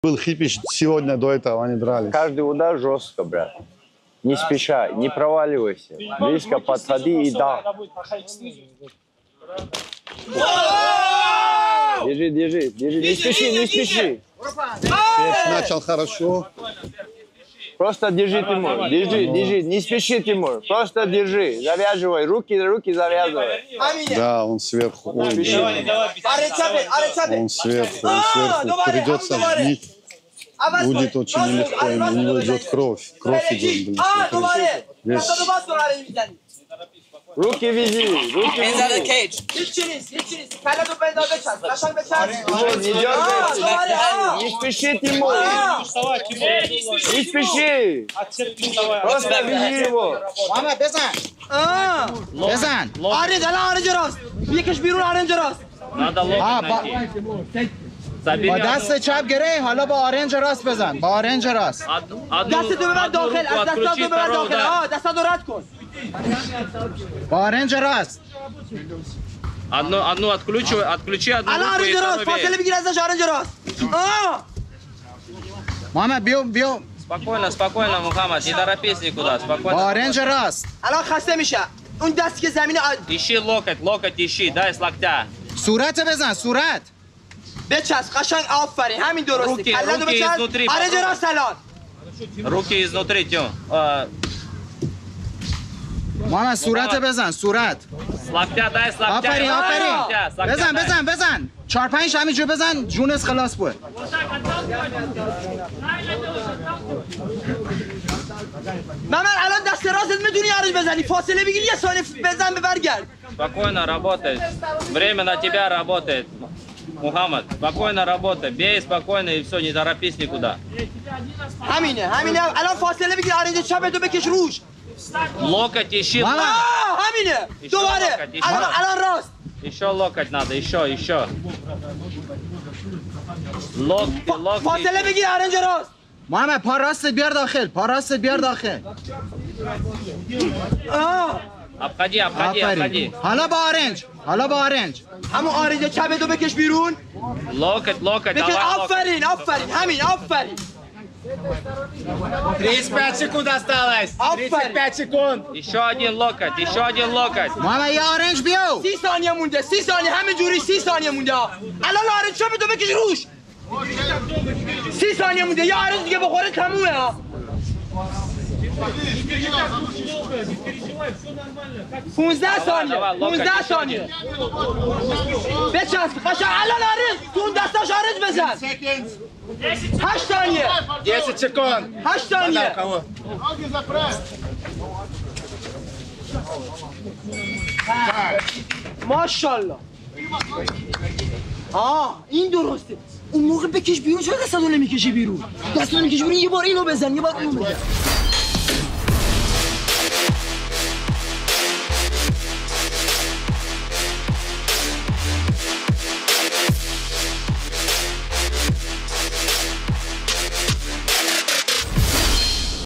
Был хипиш сегодня, до этого они дрались. Каждый удар жестко, брат. Не спешай, не проваливайся. Близко подходи и да. Держи, держи, держи. Не спеши, не спеши. Начал хорошо. Просто держи, Тимур. Держи, держи. Не спеши, Тимур. Просто держи. Завязывай. Руки завязывай. Да, он сверху. Ой, он сверху. Придется бить. Будет очень нелегко. У него идет кровь. Кровь идет. Блин, руки вези. Руки вези. Тимур, не дергайся. Не спеши, Тимур. Не спеши. Просто вези его. محمد بزن بزن آرنج الان آرنج راست یکش بیرون آرنج راست با دست چپ گره حالا با آرنج راست بزن با آرنج راست دستتو ببر داخل از دستاتو ببر داخل دستاتو رد کن با آرنج راست Одну отключи одну الان руку и آرنج راست فاصله بگیر ازش آرنج راست محمد بیو Спокойно, спокойно, Мухаммад, не торопись никуда, با спокойно. آرنج راست الان خسته میشه اون دستی که زمین Ищи локоть ищи, дай с локтя. صورت بزن صورت بچسب قشنگ آفرین همین درسته روکی کله‌تو بچسب iznutri, آرنج راست الان Руки изнутри, Тём. محمد صورت بزن صورت С локтя дай, с локтя. آفرین С آفرین локтя, с لоктя بزن дай. بزن بزن 4-5 همینجور بزن جونت خلاص بود من الان دست راستت میتونی آرنج بزنی فاصله بگیر یه ثانیه بزن به برگرد Спокойно работай. Время на тебя работает. Мухаммад, спокойно работай. Бей спокойно и все, не торопись никуда. همینه الان فاصله بگیر آرنج چپتو بکش روش Локоть ищи. همینه دوباره الان راست Еще локоть надо, еще. Локти. فاصله بگیر آرنج راست محمد پا راست بیار داخل پا راست بیار داخل Обходи. آفرین حالا با آرنج همون آرنج چپتو بکش بیرون Локоть, بکش давай локоть. آفرین همین آفرین 35 секунд осталось 35 секунд Еще один локоть. محمد یه آرنج بیو 30 ثانیه مونده 30 ثانیه همین جوری 30 ثانیه مونده الان آرنج چپتو بکش روش 30 ثانیه مونده یه آرنج دیگه بخوره تمومه ها 15 ثانیه بچسب قشنگ الان آرنج تو اون دستاش آرنج بزن 8 ثانیه 10 секунд 8 ثانیه ماشاءالله این درسته اون موقع بکش بیرون چرا دستاتو نمیکشی بیرون یه بار اینو بزن